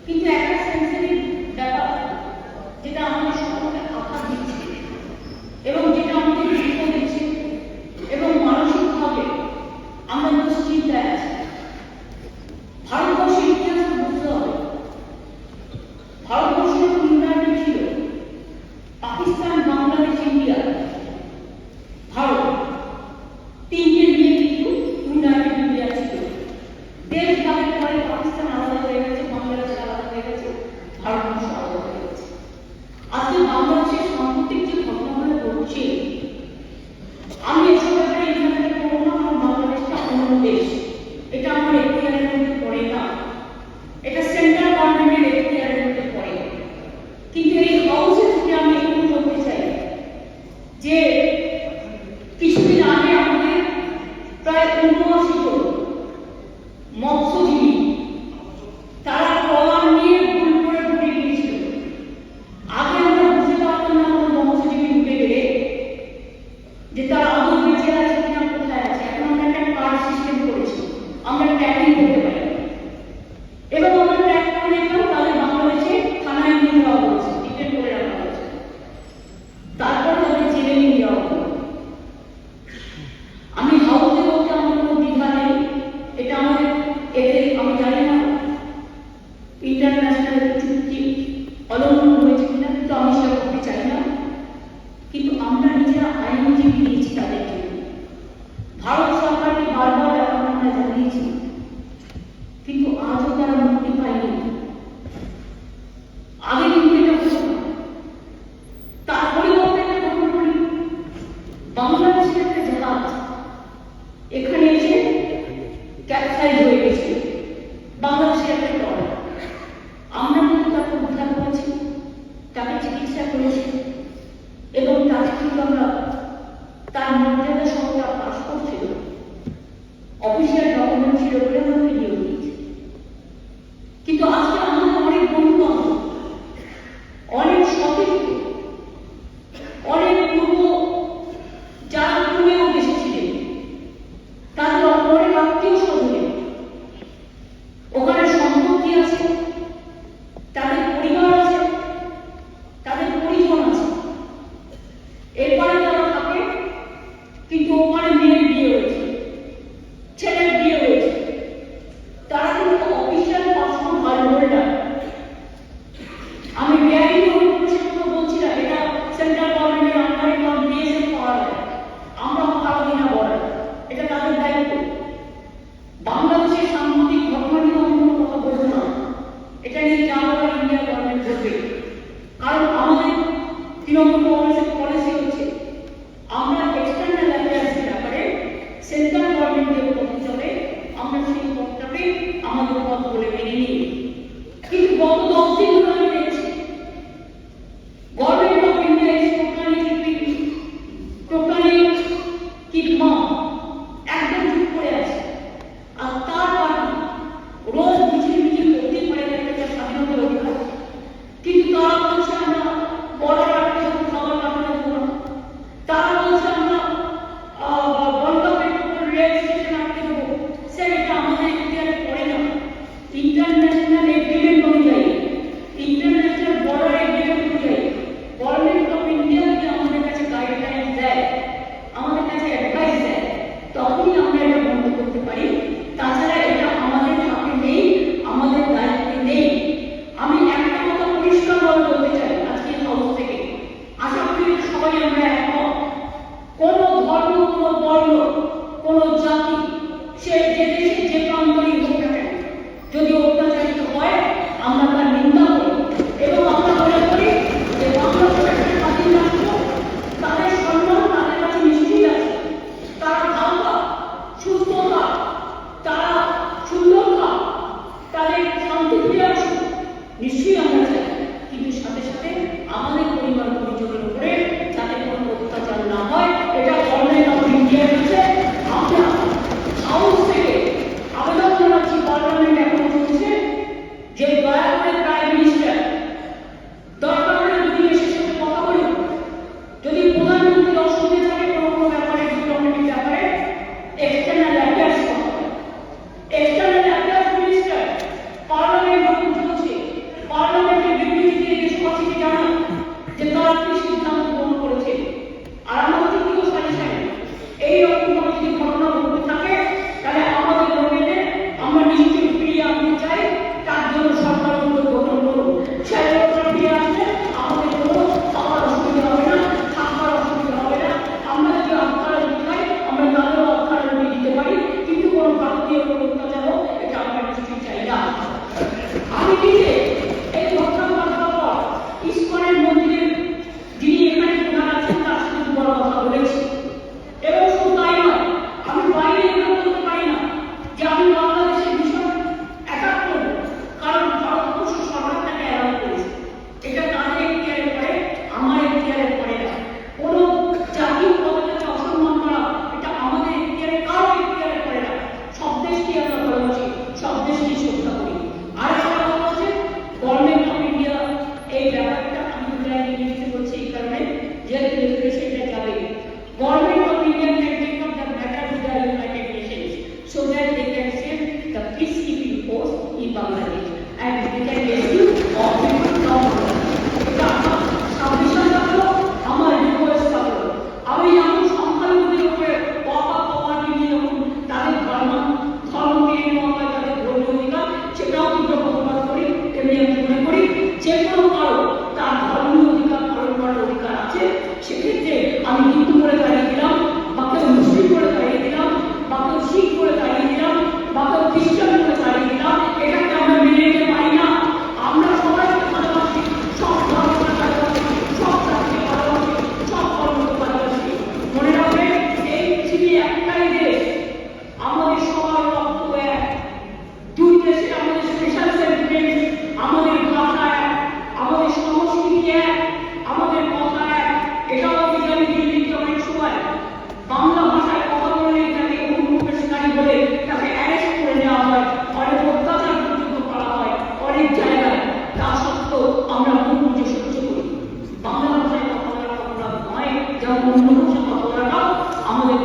কিন্তু একটা সেন্সিটিভ ব্যাপার যেটা আমাদের সকলকে আঘাত দিচ্ছে এবং যেটা আমাদের দুঃখ দিচ্ছে এবং মানসিকভাবে আমরা দুশ্চিন্তায় আছি। ভারতবর্ষের ইতিহাস বুঝতে হবে। ভারতবর্ষের উন্নয়ন ছিল পাকিস্তান, বাংলাদেশ, ইন্ডিয়া, ভারত তিনটে নিয়ে কিন্তু উন্নয়ন ইন্ডিয়া ছিল। দেশ ভাগের পরে পাকিস্তান আলাদা হয়ে গেছে, বাংলাদেশ আলাদা হয়ে গেছে, ভারতবর্ষ আলাদা হয়ে গেছে। আজকে বাংলাদেশের সাম্প্রতিক যে ঘটনাগুলো ঘটছে, আমি এসব ব্যাপারে ইন্টারনেটে করবো না, কারণ বাংলাদেশটা অন্য দেশ, এটা আমার এখতিয়ারের মধ্যে পড়ে না, এটা সেন্ট্রাল গভর্নমেন্টের এখতিয়ারের মধ্যে পড়ে। কিন্তু এই হাউসে থেকে আমি একটু বলতে চাই যে কিছুদিন আগে আমাদের প্রায় ৭৯ জন মৎস্যজীবী তারা ট্রলার নিয়ে ভুল করে ডুবে গিয়েছিল। আগে আমরা বুঝতে পারতাম না কোনো মৎস্যজীবী ডুবে গেলে যে তারা আদৌ বেঁচে আছে কিনা, কোথায় আছে। এখন আমরা একটা কার্ড সিস্টেম করেছি, আমরা ট্র্যাকিং করতে পারি এবং আমরা ট্র্যাক করে দেখলাম তাদের বাংলাদেশে থানায় নিয়ে যাওয়া হয়েছে, ডিটেন করে রাখা হয়েছে, তারপর তাদের জেলে নিয়ে যাওয়া হলো। আমি হাউসে বলতে আমার কোনো দ্বিধা নেই, এটা আমাদের এতে আমি জানি না ইন্টারন্যাশনাল চুক্তি অলঙ্ঘন হয়েছে কিনা, কিন্তু আমি সেটা করতে চাই না। কিন্তু আমরা নিজেরা আইনজীবী দিয়েছি তাদের জন্য, ভারত সরকারকে বারবার ব্যাপার আমরা জানিয়েছি, কিন্তু আজও তারা মুক্তি পায়নি। আগে কিন্তু এটা হতো না। তার পরিবর্তে একটা ঘটনা বলি, বাংলাদেশের একটা জাহাজ এখানে এসে ক্যাপসাইজ হয়ে গেছে, বাংলাদেশের একটা ট্রলার। আমরা কিন্তু তাকে উদ্ধার করেছি, তাকে চিকিৎসা করেছি এবং তাকে কিন্তু আমরা তার মর্যাদা সহ তার পাসপোর্ট ছিল, অফিসিয়াল ডকুমেন্ট ছিল বলে আমরা ফিরিয়ে দিয়েছি। কিন্তু আজকে আমাদের অনেক বন্ধু বান্ধব, অনেক সতীর্থ, অনেক পূর্ব যারা পূর্বেও এসেছিলেন, তাদের অনেক আত্মীয় স্বজনের ওখানে সম্পত্তি আছে, তাদের পরিবার আছে, তাদের পরিজন আছে, এরপরে তারা থাকে, কিন্তু ওখানে মেয়ের বিয়ে হয়েছে, ছেলের বিয়ে হয়েছে, তারা কিন্তু অফিসিয়াল পাসপোর্ট হোল্ডার। আমি বেআইনি অনুপ্রবেশের কথা বলছি না, এটা সেন্ট্রাল গভর্নমেন্টের আন্ডারে বিএসএফ পাওয়া যায়, আমরা পারবো না বলার, এটা তাদের দায়িত্ব। বাংলাদেশের সাম্প্রতিক ঘটনা নিয়ে আমি কোনো কথা বলবো না, এটা নিয়ে যা বলার ইন্ডিয়া গভর্নমেন্ট করবে। কারণ আমাদের তৃণমূল কংগ্রেসের পলিসি হচ্ছে আমরা এক্সটার্নাল অ্যাফেয়ার্সের ব্যাপারে সেন্ট্রাল গভর্নমেন্টের পথে চলে, আমরা সেই পথটাকে আমাদের পথ বলে মেনে নিই। কিন্তু গত 10 দিন ধরে আমি দেখছি government of India is totally keep mum, একদম চুপ করে আছে। আর তার পার্টি রোজ মিছিল করতেই পারে, একটা স্বাধীনতার অধিকার, কিন্তু তারা বলছে আমরা বর্ডার আটকে দেবো, খাবার পাঠানো দেবো না। তারা বলছে আমরা বন্ধ পেট্রোল রেল স্টেশন আটকে দেবো, স্যার এটা আমাদের এখতিয়ারে পড়ে না। ইন্টারন্যাশনাল মনে করি যে কোনো কারো তার ধর্মীয় অধিকার পালন করার অধিকার আছে। সেক্ষেত্রে আমি হিন্দু বলে দাঁড়িয়ে দিলাম, বা কেউ মুসলিম বলে দাঁড়িয়ে দিলাম, বা কেউ শিখ বলে দাঁড়িয়ে দিলাম, বা কেউ খ্রিস্টান বলে দাঁড়িয়ে দিলাম, এটাকে আমরা মেনে নিতে পারি না। আমরা সবাইকে ভালোবাসি, সব ধর্মকে ভালোবাসি, সব জাতিকে ভালোবাসি, সব ধর্মকে ভালোবাসি। মনে রাখবেন, এই পৃথিবী একটাই দেশ, আমাদের সবার রক্ত এক। দুই দেশে আমাদের স্পেশাল সেন্টিমেন্ট, আমাদের ভাষা এক, আমাদের সংস্কৃতি এক, আমাদের কথা এক। এটাও আমি জানি। দিল্লিতে অনেক সময় বাংলা ভাষায় কথা বললেই তাকে অনুপ্রবেশকারী বলে তাকে অ্যারেস্ট করে নেওয়া হয়, অনেক অত্যাচার পর্যন্ত করা হয় অনেক জায়গায়। তা সত্ত্বেও আমরা মুখ বুঝে সহ্য করি। বাংলা ভাষায় কথা বলাটা অপরাধ নয়, যেমন অন্য ভাষায় কথা বলাটাও আমাদের